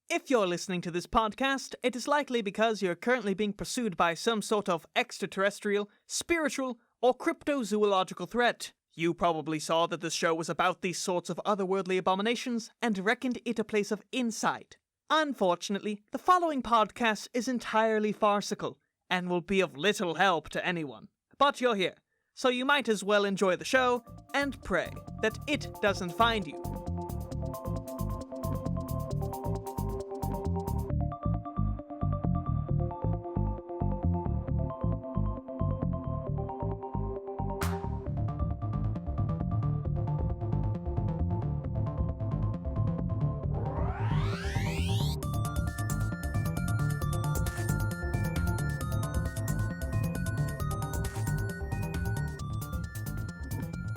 If you're listening to this podcast, it is likely because you're currently being pursued by some sort of extraterrestrial, spiritual, or cryptozoological threat. You probably saw that this show was about these sorts of otherworldly abominations and reckoned it a place of insight. Unfortunately, the following podcast is entirely farcical and will be of little help to anyone. But you're here, so you might as well enjoy the show and pray that it doesn't find you.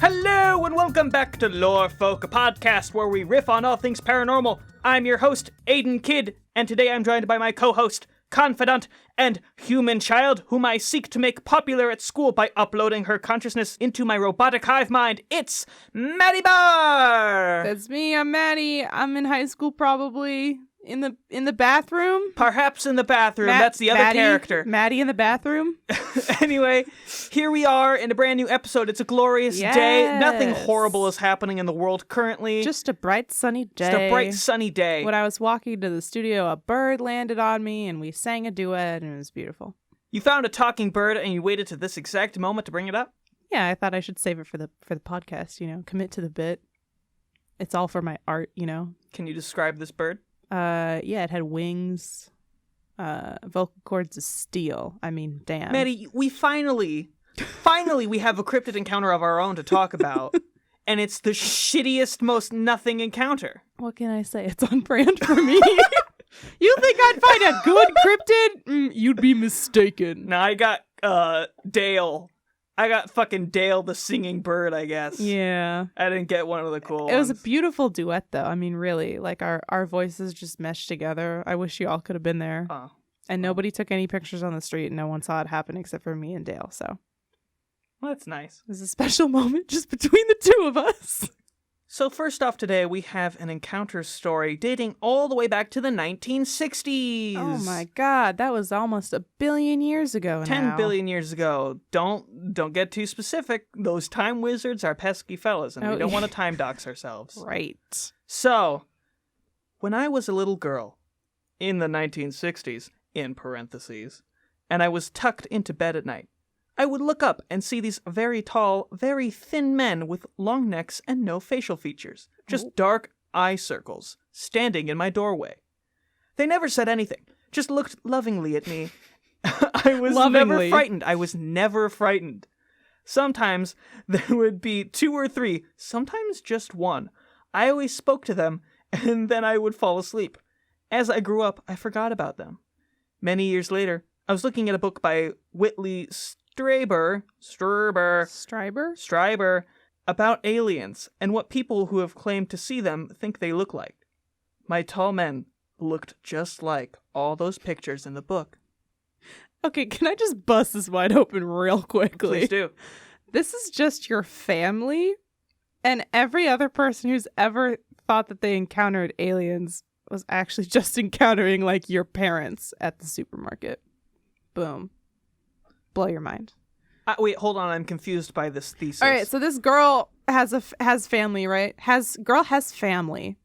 Hello and welcome back to Lore Folk, a podcast where we riff on all things paranormal. I'm your host, Aidan Kidd, and today I'm joined by my co-host, confidant, and human child, whom I seek to make popular at school by uploading her consciousness into my robotic hive mind. It's Maddie Barr! That's me, I'm Maddie. I'm in high school probably. In the bathroom? Perhaps in the bathroom. That's the other character. Maddie in the bathroom? Anyway, here we are in a brand new episode. It's a glorious day. Nothing horrible is happening in the world currently. Just a bright, sunny day. Just a bright, sunny day. When I was walking to the studio, a bird landed on me, and we sang a duet, and it was beautiful. You found a talking bird, and you waited to this exact moment to bring it up? Yeah, I thought I should save it for the podcast, commit to the bit. It's all for my art, Can you describe this bird? Yeah, it had wings, vocal cords of steel. I mean, damn. Maddie, we finally we have a cryptid encounter of our own to talk about, and it's the shittiest, most nothing encounter. What can I say? It's on brand for me. You think I'd find a good cryptid? You'd be mistaken. No, I got, Dale. I got fucking Dale the singing bird, I guess. Yeah. I didn't get one of the cool ones. It was a beautiful duet, though. I mean, really. Like, our voices just meshed together. I wish you all could have been there. Oh. And nobody took any pictures on the street, and no one saw it happen except for me and Dale, so. Well, that's nice. It was a special moment just between the two of us. So first off today, we have an encounter story dating all the way back to the 1960s. Oh my god, that was almost 1 billion years ago now. 10 billion years ago. Don't get too specific. Those time wizards are pesky fellas, and we don't want to time dox ourselves. Right. So, when I was a little girl, in the 1960s, in parentheses, and I was tucked into bed at night, I would look up and see these very tall, very thin men with long necks and no facial features, just dark eye circles, standing in my doorway. They never said anything, just looked lovingly at me. I was never frightened. I was never frightened. Sometimes there would be 2 or 3, sometimes just 1. I always spoke to them, and then I would fall asleep. As I grew up, I forgot about them. Many years later, I was looking at a book by Whitley Strieber about aliens and what people who have claimed to see them think they look like. My tall men looked just like all those pictures in the book. Okay, can I just bust this wide open real quickly? Please do. This is just your family, and every other person who's ever thought that they encountered aliens was actually just encountering, like, your parents at the supermarket. Boom. Blow your mind. Wait, hold on. I'm confused by this thesis. All right, so this girl has family, right? Girl has family.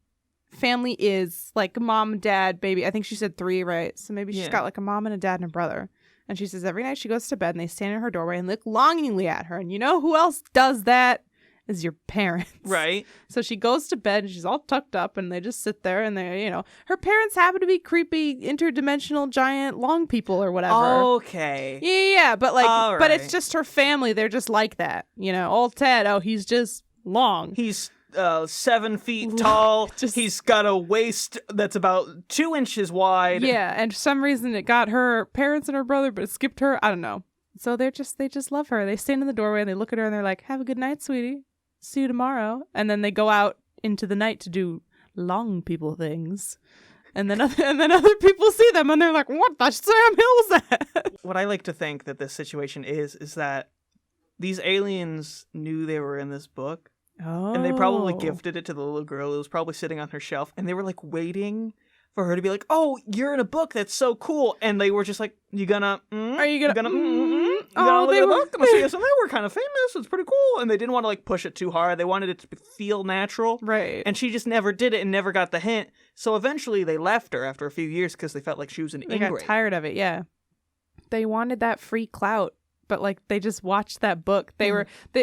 Family is like mom, dad, baby. I think she said 3, right? So maybe she's got like a mom and a dad and a brother. And she says every night she goes to bed and they stand in her doorway and look longingly at her. And you know who else does that? Is your parents. Right. So she goes to bed and she's all tucked up and they just sit there and they, her parents happen to be creepy interdimensional giant long people or whatever. Okay. Yeah. But like, all right. But it's just her family. They're just like that. Old Ted. Oh, he's just long. He's 7 feet tall. He's got a waist that's about 2 inches wide. Yeah. And for some reason it got her parents and her brother, but it skipped her. I don't know. So they just love her. They stand in the doorway and they look at her and they're like, have a good night, sweetie. See you tomorrow. And then they go out into the night to do long people things. And then other people see them and they're like, what the Sam Hill was that? What I like to think that this situation is that these aliens knew they were in this book. Oh. And they probably gifted it to the little girl. It was probably sitting on her shelf. And they were like waiting for her to be like, oh, you're in a book that's so cool. And they were just like, you gonna, Are you gonna, you gonna look at the book? I'm gonna see us, and they were kind of famous. It's pretty cool. And they didn't want to like push it too hard. They wanted it to feel natural. Right. And she just never did it and never got the hint. So eventually they left her after a few years because they felt like she was an They ingrate. got tired of it, yeah. They wanted that free clout, but like they just watched that book.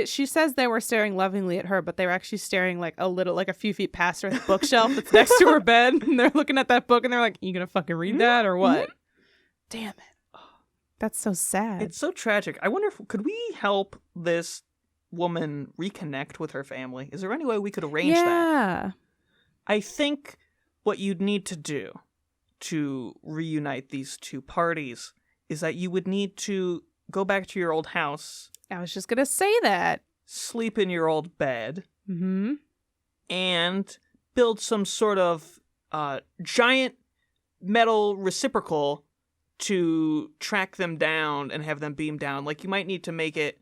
She says they were staring lovingly at her, but they were actually staring like a few feet past her at the bookshelf that's next to her bed, and they're looking at that book and they're like, you gonna fucking read that or what? Damn it. That's so sad. It's so tragic. I wonder if could we help this woman reconnect with her family? Is there any way we could arrange that? Yeah. I think what you'd need to do to reunite these two parties is that you would need to go back to your old house. I was just gonna say that. Sleep in your old bed. Mm-hmm. And build some sort of giant metal reciprocal to track them down and have them beam down. Like, you might need to make it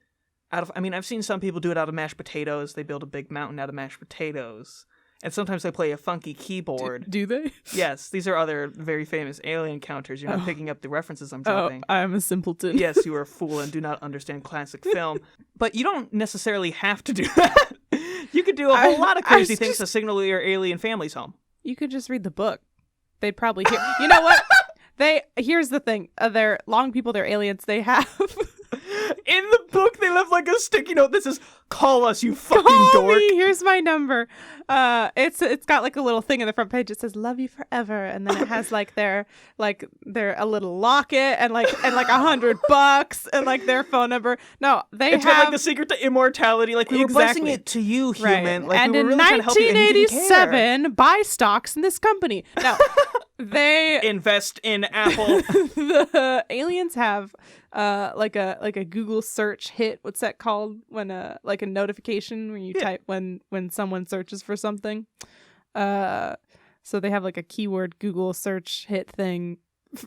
out of... I mean, I've seen some people do it out of mashed potatoes. They build a big mountain out of mashed potatoes. And sometimes they play a funky keyboard. Do they? Yes, these are other very famous alien encounters. You're not picking up the references I'm dropping. Oh, I'm a simpleton. Yes, you are a fool and do not understand classic film. But you don't necessarily have to do that. You could do a whole lot of crazy things to signal your alien family's home. You could just read the book. They'd probably hear... You know what? Here's the thing. They're long people, they're aliens. They have... In the book, they left like a sticky note that says, call us, you fucking Call dork. me. Here's my number. It's got like a little thing in the front page. It says love you forever. And then it has like their a little locket and like $100 and like their phone number. No, It's got like the secret to immortality. Like, we were buzzing it to you, human. Right. Like, and we were in really trying to help you, and you didn't care. 1987, buy stocks in this company. No, they invest in Apple. The aliens have like a Google search hit. What's that called? When like a notification when you type when someone searches for something. So they have like a keyword Google search hit thing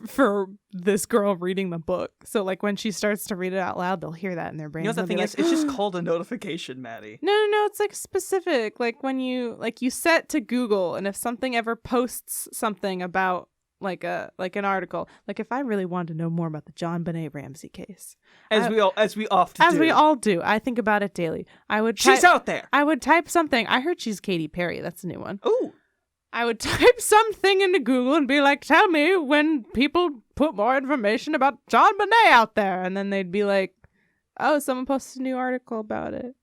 for this girl reading the book. So like when she starts to read it out loud, they'll hear that in their brains. You know what the thing is? It's just called a notification, Maddie. No. It's like specific. Like when you set to Google, and if something ever posts something about like an article, like if I really wanted to know more about the John Benet Ramsey case, as we all do, I think about it daily. She's out there. I would type something. I heard she's Katy Perry. That's a new one. Ooh. I would type something into Google and be like, tell me when people put more information about John Benet out there. And then they'd be like, oh, someone posted a new article about it.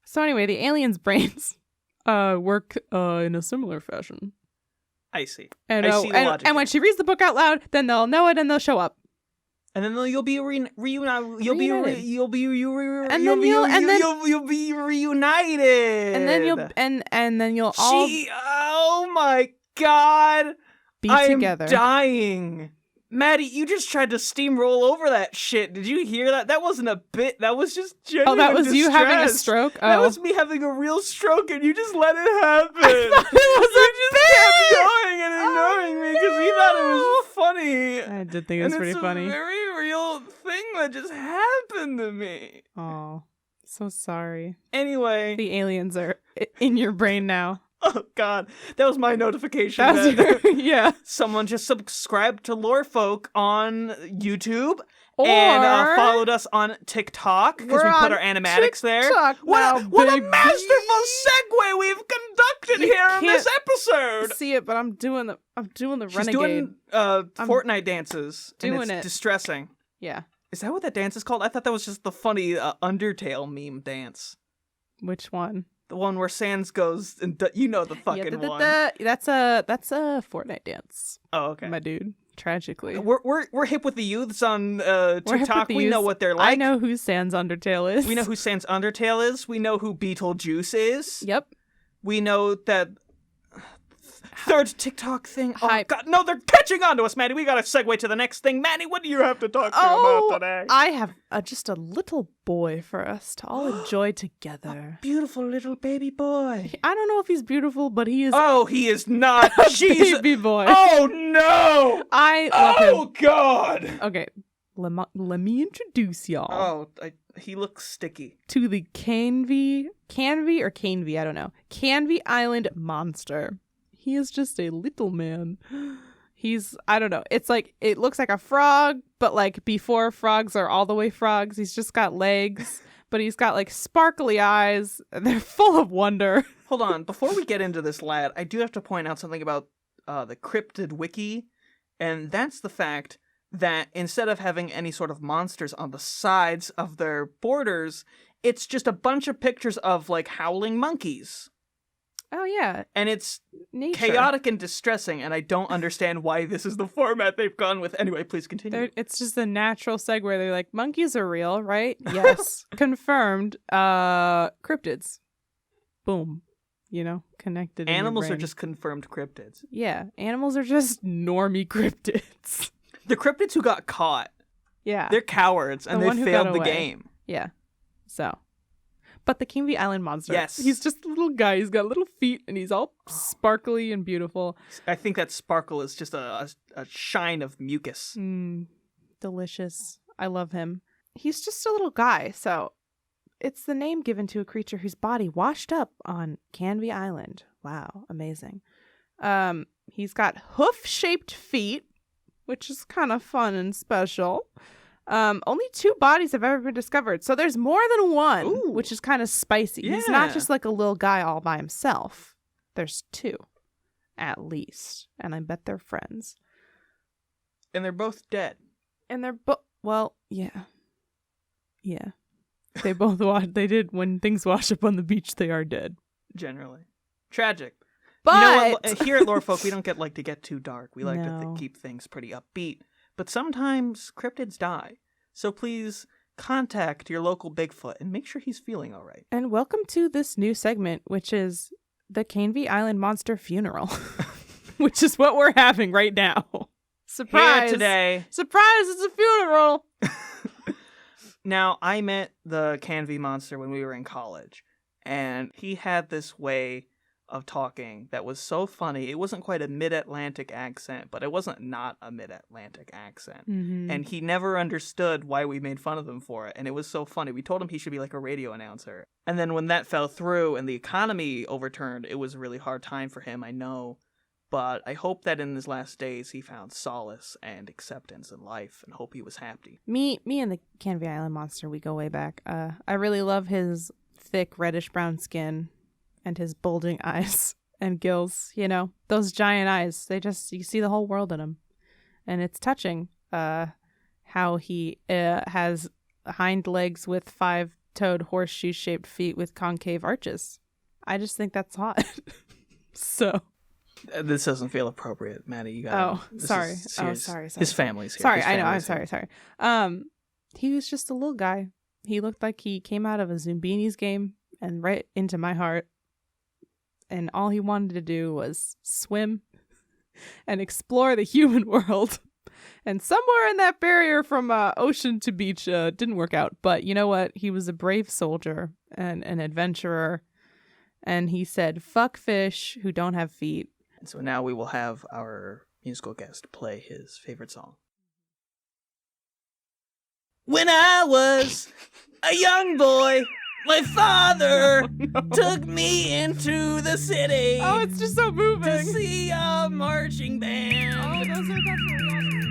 So anyway, the aliens' brains work in a similar fashion. I see. And, I see the logic. And when she reads the book out loud, then they'll know it and they'll show up. And then you'll be reunited. And then you'll all oh my God. be I'm together. dying. Maddie, you just tried to steamroll over that shit. Did you hear that? That wasn't a bit. That was just genuine that was distress. you having a stroke? That was me having a real stroke, and you just let it happen. I thought it was you just kept going and ignoring me because he thought it was funny. I did think it was pretty funny. It's a very real thing that just happened to me. Oh, so sorry. Anyway. The aliens are in your brain now. Oh, God. That was my notification. Yeah. Someone just subscribed to Lorefolk on YouTube and followed us on TikTok because we put our animatics there. What a masterful segue we've conducted here in this episode. See it, but I'm doing the renegade. She's doing Fortnite dances. Doing and it's distressing. Yeah. Is that what that dance is called? I thought that was just the funny Undertale meme dance. Which one? The one where Sans goes and you know the fucking one. That's a Fortnite dance. Oh, okay. My dude. Tragically. We're hip with the youths on TikTok. We know what they're like. I know who Sans Undertale is. We know who Sans Undertale is. We know who Beetlejuice is. Yep. We know that third TikTok thing. Oh, God. No, they're catching on to us, Maddie. We got to segue to the next thing. Maddie, what do you have to talk about today? I have just a little boy for us to all enjoy together. A beautiful little baby boy. I don't know if he's beautiful, but he is. Oh, he is not. Baby boy. Oh, no. I love him. Oh, God. Okay. Let me introduce y'all. Oh, he looks sticky. To the Canvey, I don't know. Canvey Island monster. He is just a little man. I don't know. It's like, it looks like a frog, but like before frogs are all the way frogs. He's just got legs, but he's got like sparkly eyes. And they're full of wonder. Hold on. Before we get into this lad, I do have to point out something about the Cryptid wiki. And that's the fact that instead of having any sort of monsters on the sides of their borders, it's just a bunch of pictures of like howling monkeys. Oh, yeah. And it's Nature. chaotic and distressing, and I don't understand why this is the format they've gone with. Anyway, please continue. It's just a natural segue. They're like, monkeys are real, right? Yes. Confirmed. Cryptids. Boom. Connected. Animals are just confirmed cryptids. Yeah. Animals are just normie cryptids. The cryptids who got caught. Yeah. They're cowards, and they failed the game. Yeah. So. But the Canvey Island monster. Yes. He's just a little guy. He's got little feet, and he's all sparkly and beautiful. I think that sparkle is just a shine of mucus. Delicious. I love him. He's just a little guy, so it's the name given to a creature whose body washed up on Canvey Island. Wow, amazing. He's got hoof-shaped feet, which is kind of fun and special. Only 2 bodies have ever been discovered, so there's more than one. Ooh. Which is kind of spicy. Yeah. He's not just like a little guy all by himself. There's 2, at least, and I bet they're friends. And they're both dead. And they're well, yeah. They both they did when things wash up on the beach, they are dead. Generally, tragic. But you know what? Here at Lorefolk, we don't get to get too dark. We like to keep things pretty upbeat. But sometimes cryptids die. So please contact your local Bigfoot and make sure he's feeling all right. And welcome to this new segment, which is the Canvey Island Monster Funeral, which is what we're having right now. Surprise! Here today. Surprise! It's a funeral. Now, I met the Canvey monster when we were in college, and he had this way of talking that was so funny. It wasn't quite a mid-Atlantic accent, but it wasn't not a mid-Atlantic accent. Mm-hmm. And he never understood why we made fun of him for it, and it was so funny. We told him he should be like a radio announcer. And then when that fell through and the economy overturned, it was a really hard time for him, I know. But I hope that in his last days he found solace and acceptance in life, and hope he was happy. Me and the Canvey Island Monster, we go way back. I really love his thick reddish-brown skin and his bulging eyes and gills. Those giant eyes. You see the whole world in him. And it's touching how he has hind legs with 5-toed horseshoe-shaped feet with concave arches. I just think that's hot. So... This doesn't feel appropriate, Maddie. You got. Sorry. Sorry. His family's here. Sorry, I know. I'm sorry. He was just a little guy. He looked like he came out of a Zumbinis game and right into my heart. And all he wanted to do was swim and explore the human world. And somewhere in that barrier from ocean to beach didn't work out. But you know what? He was a brave soldier and an adventurer. And he said, fuck fish who don't have feet. And so now we will have our musical guest play his favorite song. When I was a young boy, my father took me into the city. Oh, it's just so moving. To see a marching band. Oh, those are definitely awesome.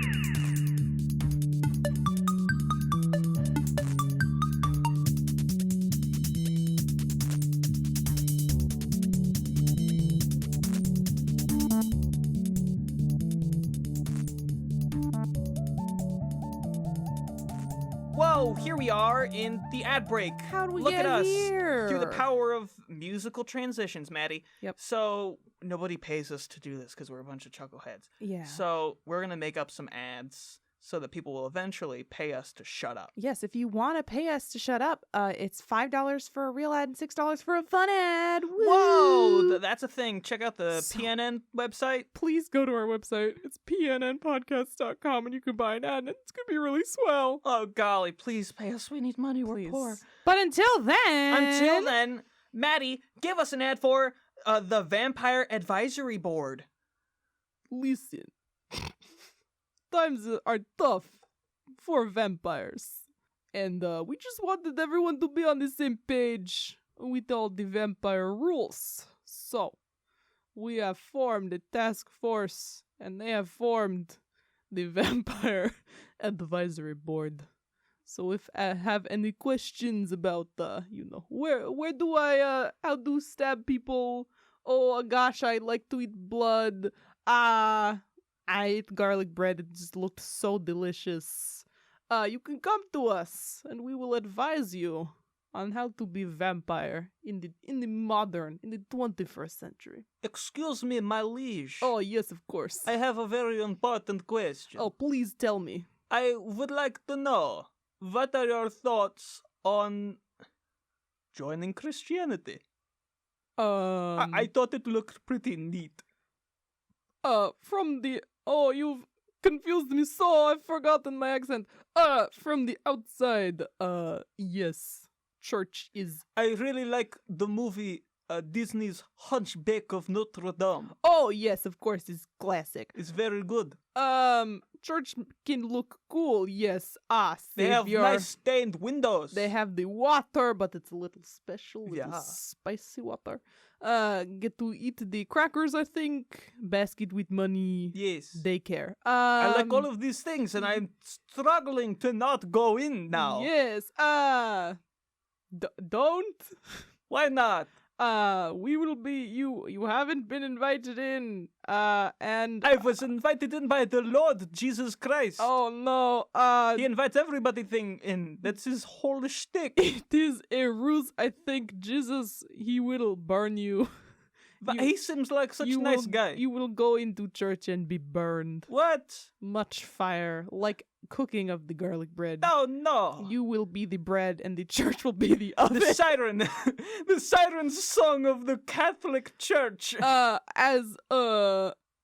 Whoa, here we are in the ad break. How'd we Look get at us here? through the power of musical transitions, Maddie. Yep. So nobody pays us to do this because we're a bunch of chuckleheads. Yeah. So we're going to make up some ads so that people will eventually pay us to shut up. Yes, if you want to pay us to shut up, it's $5 for a real ad and $6 for a fun ad. Woo! Whoa, that's a thing. Check out the PNN website. Please go to our website. It's pnnpodcast.com and you can buy an ad and it's going to be really swell. Oh, golly, please pay us. We need money. Please. We're poor. But until then, Maddie, give us an ad for the Vampire Advisory Board. Listen. Times are tough for vampires. And we just wanted everyone to be on the same page with all the vampire rules. So, we have formed a task force, and they have formed the Vampire Advisory Board. So if I have any questions about, where do I, how do stab people? Oh gosh, I like to eat blood. I ate garlic bread. It just looked so delicious. You can come to us, and we will advise you on how to be vampire in the 21st century. Excuse me, my liege. Oh, yes, of course. I have a very important question. Oh, please tell me. I would like to know, what are your thoughts on joining Christianity? I thought it looked pretty neat. You've confused me so I've forgotten my accent. From the outside, yes. Church is... I really like the movie Disney's Hunchback of Notre Dame. Oh, yes, of course, it's classic. It's very good. Church can look cool, yes. They have savior. nice stained windows. They have the water, but it's a little special. Yeah. Spicy water. Get to eat the crackers, I think. Basket with money. Yes. Daycare. I like all of these things, and I'm struggling to not go in now. Yes. Don't. Why not? We will be... You haven't been invited in. And... I was invited in by the Lord Jesus Christ. Oh, no. He invites everybody in. That's his whole shtick. It is a ruse. I think Jesus, he will burn you. But he seems like such a nice guy. You will go into church and be burned. What? Much fire. Like cooking of the garlic bread. Oh, no. You will be the bread and the church will be the oven. The siren. The siren song of the Catholic Church. As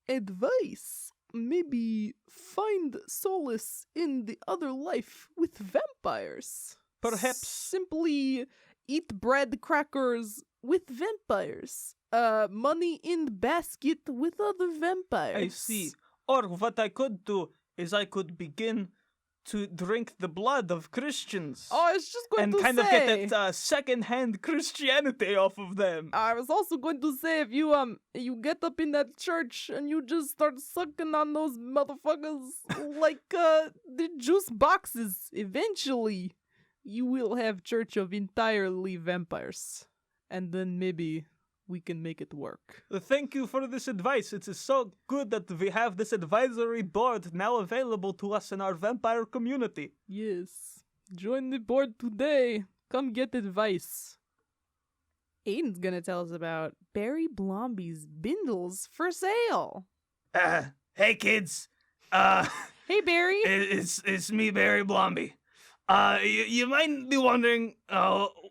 advice, maybe find solace in the other life with vampires. Perhaps. Simply eat bread crackers with vampires. Money in basket with other vampires. I see. Or what I could do is I could begin to drink the blood of Christians. Oh, I was just going to say. And kind of get that second-hand Christianity off of them. I was also going to say, if you get up in that church and you just start sucking on those motherfuckers like the juice boxes, eventually you will have church of entirely vampires. And then maybe we can make it work. Thank you for this advice. It is so good that we have this advisory board now available to us in our vampire community. Yes. Join the board today. Come get advice. Aidan's gonna tell us about Barry Blomby's bindles for sale. Hey kids. Hey Barry. It's me, Barry Blomby. You might be wondering,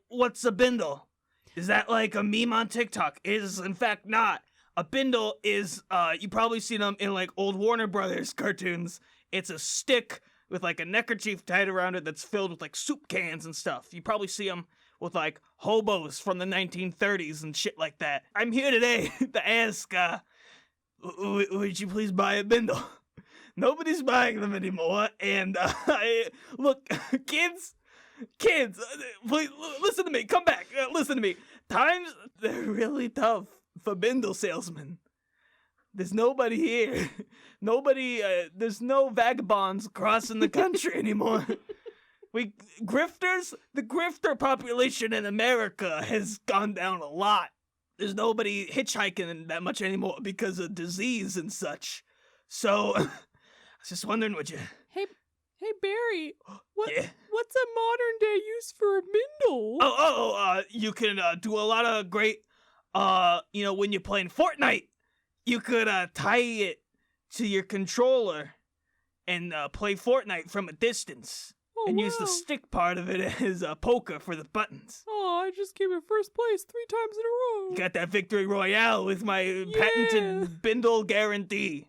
what's a bindle? Is that like a meme on TikTok? It is in fact not. A bindle is, you probably seen them in like old Warner Brothers cartoons. It's a stick with like a neckerchief tied around it that's filled with like soup cans and stuff. You probably see them with like hobos from the 1930s and shit like that. I'm here today to ask, would you please buy a bindle? Nobody's buying them anymore, and look, kids, please listen to me. Come back. Listen to me. Times, they're really tough for bindle salesmen. There's nobody here. There's no vagabonds crossing the country anymore. The grifter population in America has gone down a lot. There's nobody hitchhiking that much anymore because of disease and such. So, I was just wondering, would you... Hey Barry, Yeah? what's a modern day use for a bindle? You can do a lot of great, when you're playing Fortnite, you could tie it to your controller and play Fortnite from a distance. And use the stick part of it as a poker for the buttons. Oh, I just came in first place 3 times in a row. You got that victory royale with my patented bindle guarantee.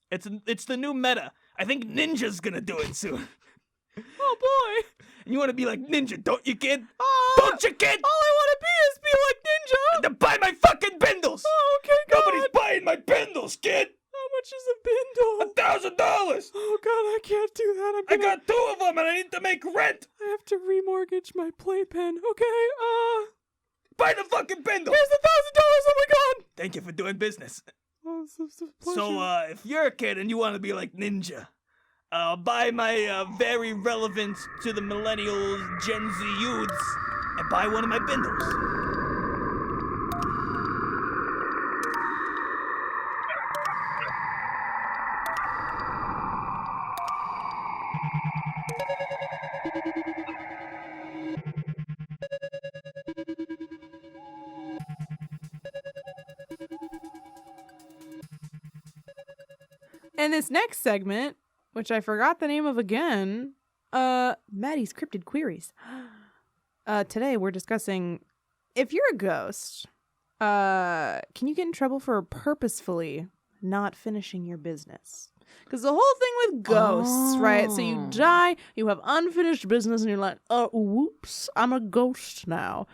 It's the new meta. I think Ninja's gonna do it soon. Oh boy! And you want to be like Ninja, don't you, kid? Don't you, kid? All I want to be like Ninja. Then buy my fucking bindles. Oh, okay, God. Nobody's buying my bindles, kid. How much is a bindle? $1,000. Oh God, I can't do that. I got 2 of them, and I need to make rent. I have to remortgage my playpen. Okay, buy the fucking bindle. Here's $1,000. Oh my god. Thank you for doing business. Oh, so So, if you're a kid and you want to be like Ninja, buy my very relevant to the millennials, Gen Z youths, and buy one of my bindles. And this next segment, which I forgot the name of again, Maddie's Cryptid Queries. Today we're discussing, if you're a ghost, can you get in trouble for purposefully not finishing your business? Because the whole thing with ghosts, right? So you die, you have unfinished business, and you're like, oh, whoops, I'm a ghost now.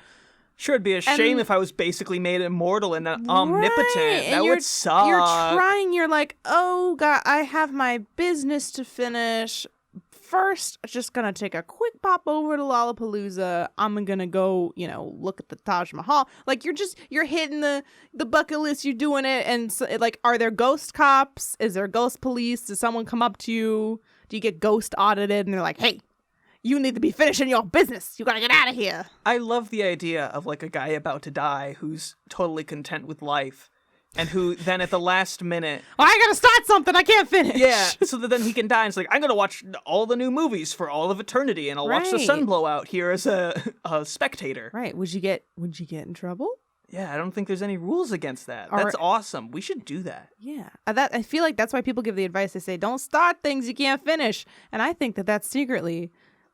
Sure, it'd be a shame if I was basically made immortal and omnipotent. Right. That would suck. You're like, oh, God, I have my business to finish. First, just gonna take a quick pop over to Lollapalooza. I'm gonna go, look at the Taj Mahal. Like, you're hitting the bucket list, you're doing it. And so, like, are there ghost cops? Is there ghost police? Does someone come up to you? Do you get ghost audited? And they're like, hey, you need to be finishing your business. You gotta get out of here. I love the idea of like a guy about to die who's totally content with life and who then at the last minute... I gotta start something I can't finish. Yeah, so that then he can die and it's like, I'm gonna watch all the new movies for all of eternity and I'll watch the sun blow out here as a spectator. Right. Would you get in trouble? Yeah, I don't think there's any rules against that. That's awesome. We should do that. Yeah. I feel like that's why people give the advice. They say, don't start things you can't finish. And I think that's secretly...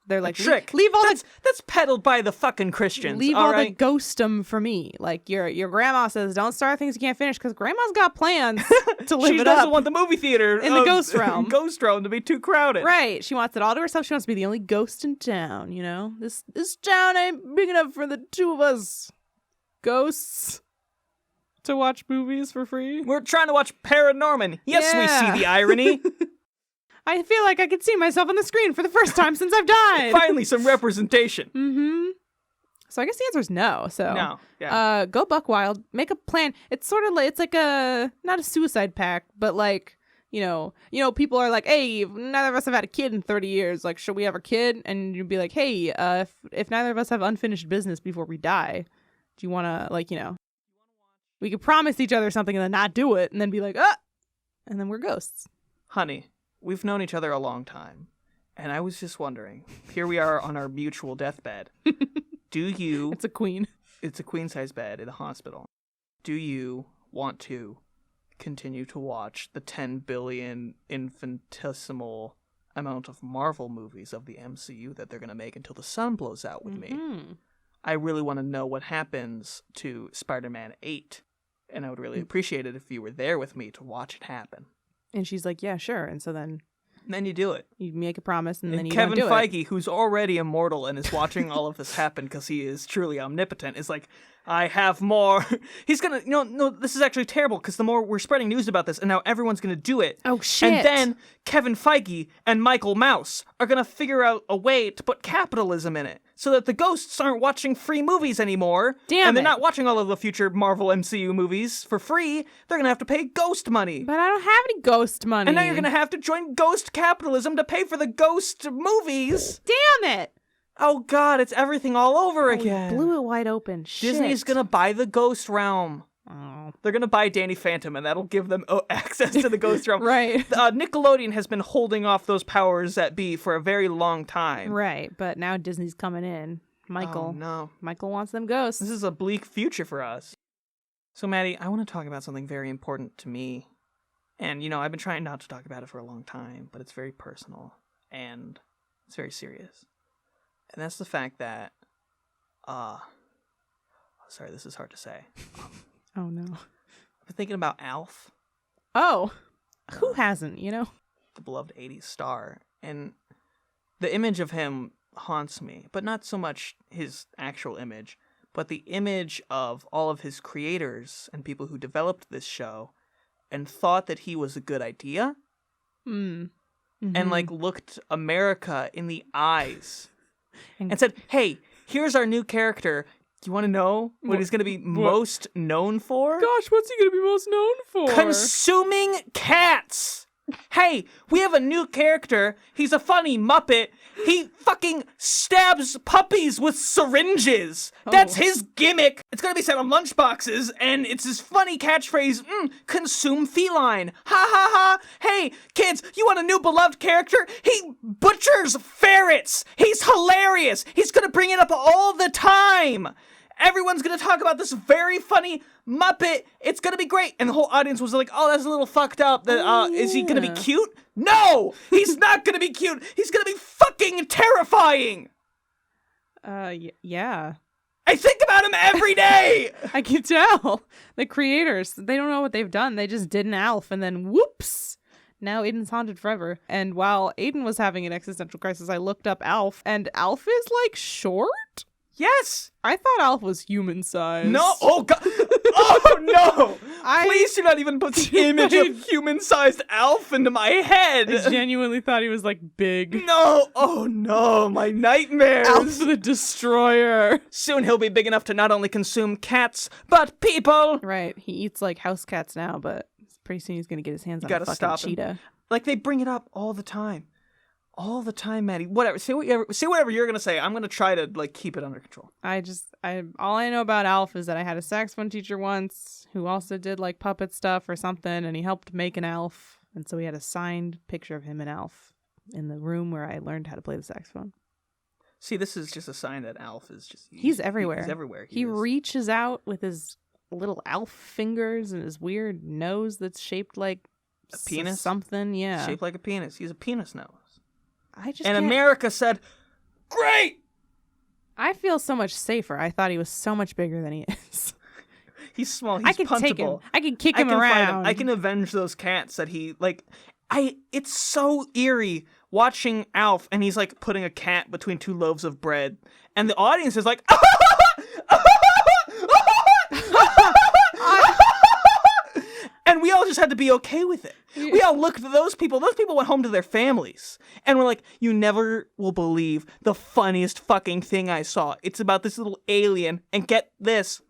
They're like, trick. Leave all that's peddled by the fucking Christians. Leave all the ghostum for me. Like your grandma says, don't start things you can't finish because grandma's got plans to live it up. She doesn't want the movie theater in the ghost realm. Ghost realm to be too crowded. Right. She wants it all to herself. She wants to be the only ghost in town. This town ain't big enough for the two of us ghosts to watch movies for free. We're trying to watch Paranorman. Yes, we see the irony. I feel like I could see myself on the screen for the first time since I've died. Finally, some representation. Mm-hmm. So I guess the answer is no. So no. Yeah. Go buck wild. Make a plan. It's sort of like, it's like not a suicide pact, but like, people are like, hey, neither of us have had a kid in 30 years. Like, should we have a kid? And you'd be like, hey, if neither of us have unfinished business before we die, do you want to, we could promise each other something and then not do it and then be like, and then we're ghosts. Honey. We've known each other a long time, and I was just wondering, here we are on our mutual deathbed. Do you... It's a queen. It's a queen-size bed in a hospital. Do you want to continue to watch the 10 billion infinitesimal amount of Marvel movies of the MCU that they're going to make until the sun blows out with me? I really want to know what happens to Spider-Man 8, and I would really appreciate it if you were there with me to watch it happen. And she's like, yeah, sure. And so then you do it. You make a promise and then you Kevin don't do Feige, it. who's already immortal and is watching all of this happen because he is truly omnipotent, is like, I have more. He's going to, no, this is actually terrible because the more we're spreading news about this and now everyone's going to do it. Oh, shit. And then Kevin Feige and Michael Mouse are going to figure out a way to put capitalism in it so that the ghosts aren't watching free movies anymore. Damn and they're not watching all of the future Marvel MCU movies for free. They're going to have to pay ghost money. But I don't have any ghost money. And now you're going to have to join ghost capitalism to pay for the ghost movies. Damn it. Oh, God, it's everything all over again. Blew it wide open. Disney's going to buy the ghost realm. Oh. They're going to buy Danny Phantom, and that'll give them access to the ghost realm. Right. Nickelodeon has been holding off those powers that be for a very long time. Right, but now Disney's coming in. Michael. Oh, no. Michael wants them ghosts. This is a bleak future for us. So, Maddie, I want to talk about something very important to me. And, I've been trying not to talk about it for a long time, but it's very personal, and it's very serious. And that's the fact that, sorry, this is hard to say. Oh, no. I've been thinking about Alf. Oh, who hasn't, The beloved 80s star. And the image of him haunts me, but not so much his actual image, but the image of all of his creators and people who developed this show and thought that he was a good idea. Mm-hmm. And, looked America in the eyes and said, hey, here's our new character. you want to know what he's going to be most known for? Gosh, what's he going to be most known for? Consuming cats. Hey, we have a new character. He's a funny Muppet. He fucking stabs puppies with syringes. That's his gimmick. It's gonna be set on lunchboxes, and it's his funny catchphrase, consume feline. Ha ha ha. Hey, kids, you want a new beloved character? He butchers ferrets. He's hilarious. He's gonna bring it up all the time. Everyone's gonna talk about this very funny Muppet. It's gonna be great. And the whole audience was like, oh, that's a little fucked up. Is he gonna be cute? No! He's not gonna be cute. He's gonna be fucking terrifying. Yeah. I think about him every day. I can tell. The creators, they don't know what they've done. They just did an Alf and then whoops. Now Aidan's haunted forever. And while Aidan was having an existential crisis, I looked up Alf, and Alf is like short? Yes! I thought Alf was human size. No! Oh, God! Oh, no! Please do not even put the image of human-sized Alf into my head! I genuinely thought he was, like, big. No! Oh, no! My nightmares! Alf the Destroyer! Soon he'll be big enough to not only consume cats, but people! Right. He eats, like, house cats now, but pretty soon he's gonna get his hands on a fucking cheetah. Like, they bring it up all the time. All the time, Maddie. Whatever. Say whatever you're gonna say. I'm gonna try to like keep it under control. All I know about Alf is that I had a saxophone teacher once who also did like puppet stuff or something, and he helped make an Alf, and so we had a signed picture of him and Alf in the room where I learned how to play the saxophone. See, this is just a sign that Alf is just he's everywhere. He's everywhere. He reaches out with his little Alf fingers and his weird nose that's shaped like a penis. Something, yeah. Shaped like a penis. He's a penis nose. And America said, great! I feel so much safer. I thought he was so much bigger than he is. He's small. He's I can punchable. take him. I can kick him around. I can avenge those cats that he, like... It's so eerie watching Alf, and he's, like, putting a cat between two loaves of bread. And the audience is like... And we all just had to be okay with it. We all looked at those people. Those people went home to their families. And we're like, you never will believe the funniest fucking thing I saw. It's about this little alien. And get this.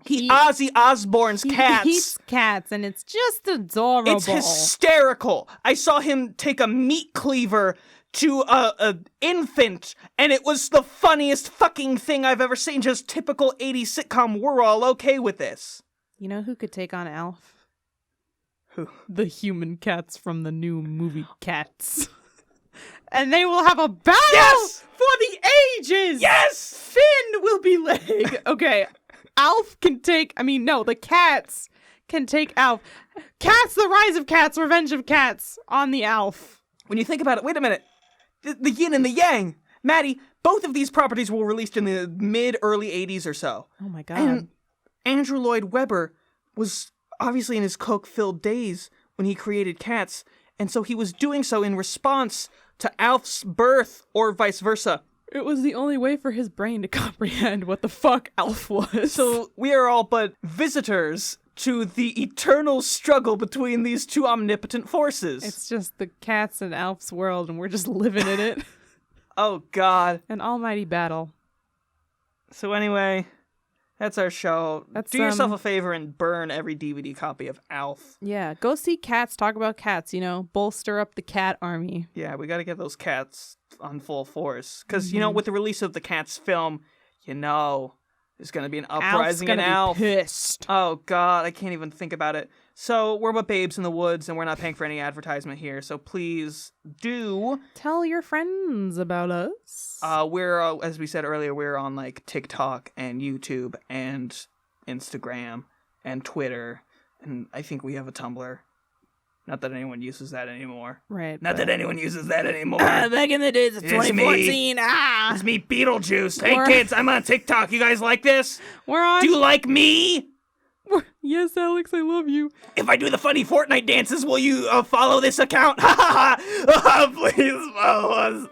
Ozzy Osbourne's cats. He eats cats, and it's just adorable. It's hysterical. I saw him take a meat cleaver to an infant, and it was the funniest fucking thing I've ever seen. Just typical 80s sitcom. We're all okay with this. You know who could take on Alf? Who? The human cats from the new movie Cats. And they will have a battle for the ages! Yes! Finn will be leg. Okay, Alf can take... the cats can take Alf. Cats, the Rise of Cats, Revenge of Cats on the Alf. When you think about it, wait a minute. The yin and the yang. Maddie, both of these properties were released in the mid-early 80s or so. Oh my god. And Andrew Lloyd Webber was obviously in his coke-filled days when he created Cats, and so he was doing so in response to Alf's birth, or vice versa. It was the only way for his brain to comprehend what the fuck Alf was. So we are all but visitors to the eternal struggle between these two omnipotent forces. It's just the cats in Alf's world, and we're just living in it. Oh, God. An almighty battle. So anyway... That's our show. Do yourself a favor and burn every DVD copy of Alf. Yeah, go see Cats, talk about cats, bolster up the cat army. Yeah, we gotta get those cats on full force. Because, with the release of the Cats film, there's gonna be an uprising in Alf. Be pissed. Oh, God, I can't even think about it. So, we're but babes in the woods, and we're not paying for any advertisement here, so please do... Tell your friends about us. We're, as we said earlier, we're on, like, TikTok and YouTube and Instagram and Twitter, and I think we have a Tumblr. Not that anyone uses that anymore. Right. Not that anyone uses that anymore. Back in the days of 2014. It's me, Beetlejuice. Hey, kids, I'm on TikTok. You guys like this? We're on... Do you like me? Yes, Alex, I love you. If I do the funny Fortnite dances, will you follow this account? Ha ha ha! Please follow us.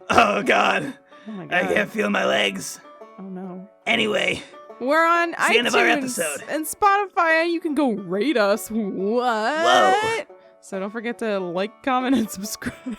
Oh, God. Oh, my God. I can't feel my legs. Oh, no. Anyway. We're on it's the iTunes end of our episode. And Spotify. You can go rate us. What? Whoa. So don't forget to like, comment, and subscribe.